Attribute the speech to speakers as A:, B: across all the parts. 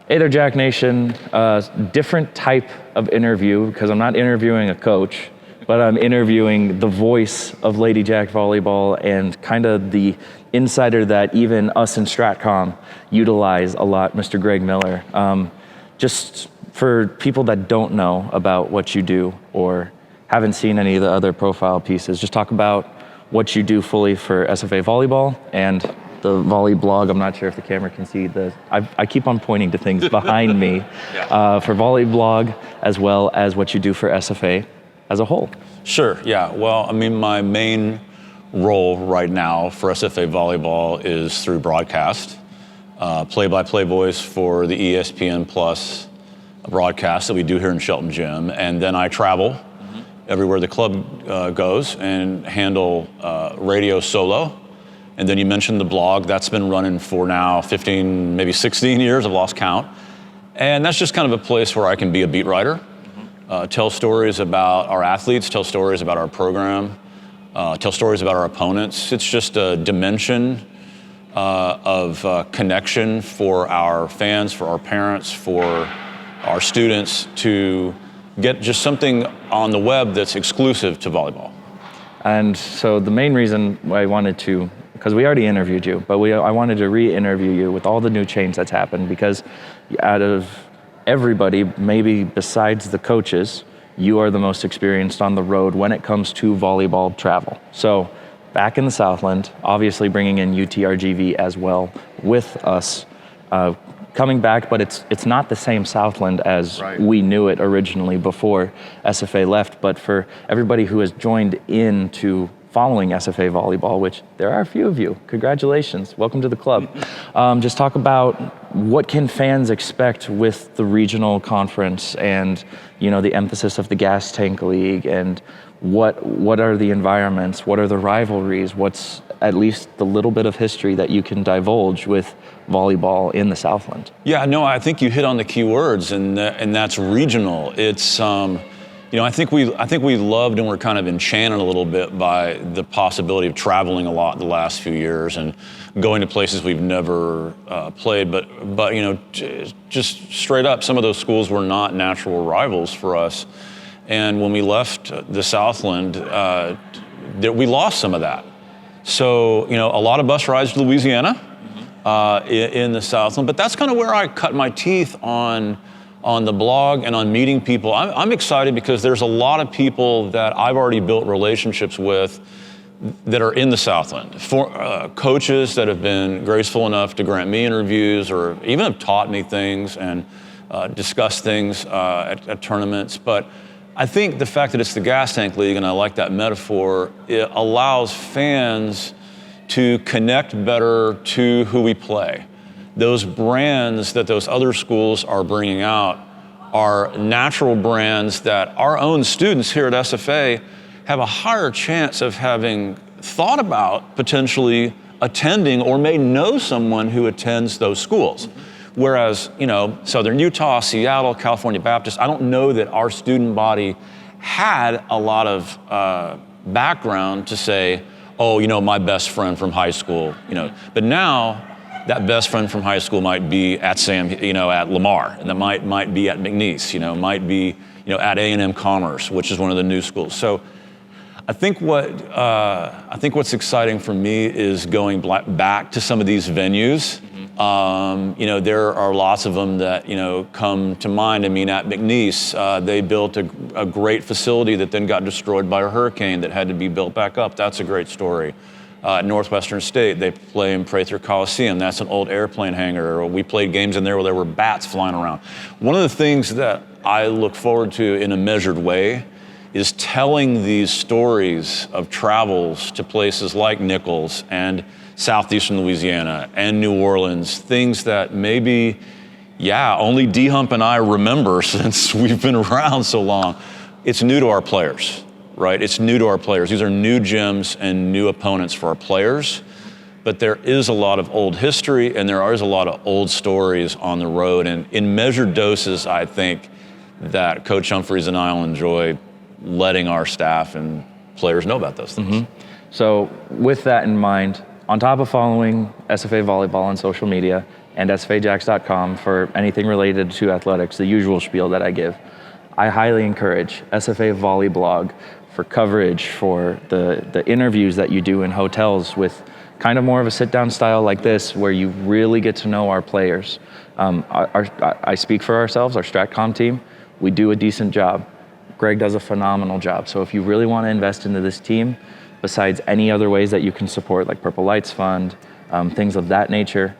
A: Hey there, Jack Nation. Different type of interview, because I'm not interviewing a coach, but I'm interviewing the voice of Lady Jack Volleyball and kind of the insider that even us in Stratcom utilize a lot, Mr. Greg Miller. Just for people that don't know about what you do or haven't seen any of the other profile pieces, just talk about what you do fully for SFA Volleyball and the Volleyblog. I'm not sure if the camera can see I keep on pointing to things behind me for Volleyblog, as well as what you do for SFA as a whole.
B: Sure, yeah. Well, I mean, my main role right now for SFA Volleyball is through broadcast, play-by-play voice for the ESPN Plus broadcast that we do here in Shelton Gym. And then I travel everywhere the club goes and handle radio solo. And then you mentioned the blog. That's been running for now 15, maybe 16 years. I've lost count. And that's just kind of a place where I can be a beat writer, tell stories about our athletes, tell stories about our program, tell stories about our opponents. It's just a dimension of connection for our fans, for our parents, for our students to get just something on the web that's exclusive to volleyball.
A: And so the main reason why I wanted to, because we already interviewed you, but I wanted to re-interview you with all the new change that's happened, because out of everybody, maybe besides the coaches, you are the most experienced on the road when it comes to volleyball travel. So back in the Southland, obviously bringing in UTRGV as well with us, coming back, but it's not the same Southland as we knew it originally before SFA left. But for everybody who has joined in to following SFA Volleyball, which there are a few of you, congratulations, welcome to the club. Just talk about what can fans expect with the regional conference and, you know, the emphasis of the gas tank league, and what are the environments, what are the rivalries, what's at least the little bit of history that you can divulge with volleyball in the Southland? Yeah,
B: no, I think you hit on the key words, and that's regional. It's you know, I think we loved and we're kind of enchanted a little bit by the possibility of traveling a lot the last few years and going to places we've never played. But you know, just straight up, some of those schools were not natural rivals for us. And when we left the Southland, we lost some of that. So, you know, a lot of bus rides to Louisiana in the Southland, but that's kind of where I cut my teeth on the blog and on meeting people. I'm excited because there's a lot of people that I've already built relationships with that are in the Southland. For coaches that have been graceful enough to grant me interviews or even have taught me things and discussed things at tournaments. But I think the fact that it's the gas tank league, and I like that metaphor, it allows fans to connect better to who we play. Those brands that those other schools are bringing out are natural brands that our own students here at SFA have a higher chance of having thought about potentially attending or may know someone who attends those schools. Whereas, you know, Southern Utah, Seattle, California Baptist, I don't know that our student body had a lot of background to say, oh, you know, my best friend from high school, you know. But now, that best friend from high school might be at at Lamar, and that might be at McNeese, you know, might be, you know, at A&M Commerce, which is one of the new schools. So I think what's exciting for me is going back to some of these venues. You know, there are lots of them that, you know, come to mind. I mean, at McNeese, they built a great facility that then got destroyed by a hurricane that had to be built back up. That's a great story. At Northwestern State, they play in Prather Coliseum. That's an old airplane hangar. We played games in there where there were bats flying around. One of the things that I look forward to in a measured way is telling these stories of travels to places like Nichols and southeastern Louisiana and New Orleans, things that maybe, only D-Hump and I remember since we've been around so long. It's new to our players. Right? It's new to our players. These are new gyms and new opponents for our players, but there is a lot of old history and there is a lot of old stories on the road. And in measured doses, I think that Coach Humphreys and I will enjoy letting our staff and players know about those things.
A: So with that in mind, on top of following SFA Volleyball on social media and sfajacks.com for anything related to athletics, the usual spiel that I give. I highly encourage SFA Volleyblog for coverage, for the interviews that you do in hotels with kind of more of a sit-down style like this, where you really get to know our players. I speak for ourselves, our StratCom team. We do a decent job. Greg does a phenomenal job. So if you really want to invest into this team, besides any other ways that you can support, like Purple Lights Fund, things of that nature,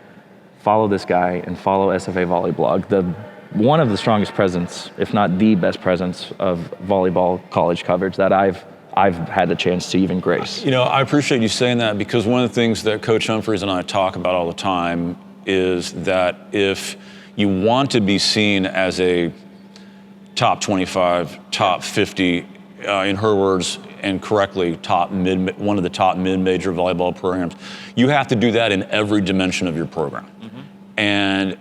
A: follow this guy and follow SFA Volleyblog. One of the strongest presence, if not the best presence, of volleyball college coverage that I've had the chance to even grace.
B: You know, I appreciate you saying that, because one of the things that Coach Humphreys and I talk about all the time is that if you want to be seen as a top 25, top 50, in her words, and correctly, one of the top mid-major volleyball programs, you have to do that in every dimension of your program. And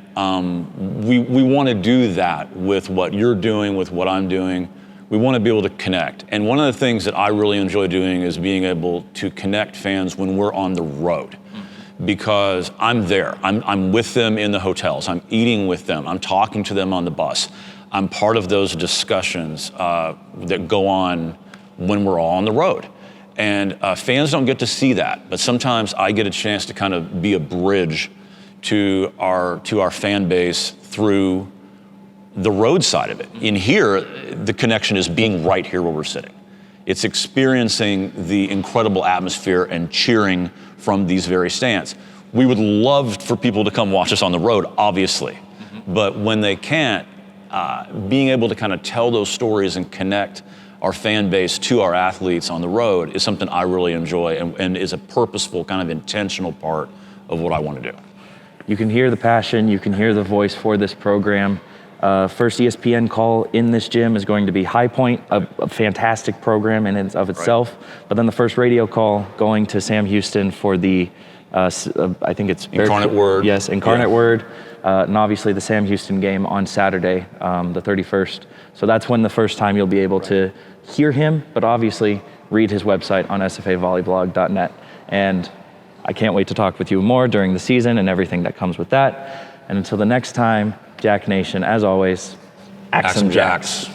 B: we want to do that with what you're doing, with what I'm doing. We want to be able to connect. And one of the things that I really enjoy doing is being able to connect fans when we're on the road, because I'm there. I'm with them in the hotels. I'm eating with them. I'm talking to them on the bus. I'm part of those discussions that go on when we're all on the road. And fans don't get to see that, but sometimes I get a chance to kind of be a bridge to our fan base through the road side of it. In here, the connection is being right here where we're sitting. It's experiencing the incredible atmosphere and cheering from these very stands. We would love for people to come watch us on the road, obviously, but when they can't, being able to kind of tell those stories and connect our fan base to our athletes on the road is something I really enjoy, and is a purposeful, kind of intentional part of what I want to do.
A: You can hear the passion, you can hear the voice for this program. First ESPN call in this gym is going to be High Point, a fantastic program in and of itself. Right. But then the first radio call going to Sam Houston for the, I think it's
B: Incarnate Word.
A: Yes, Incarnate Word. And obviously the Sam Houston game on Saturday, the 31st. So that's when the first time you'll be able to hear him, but obviously read his website on sfavolleyball.net. And I can't wait to talk with you more during the season and everything that comes with that. And until the next time, Jack Nation, as always, Axe 'em Jacks.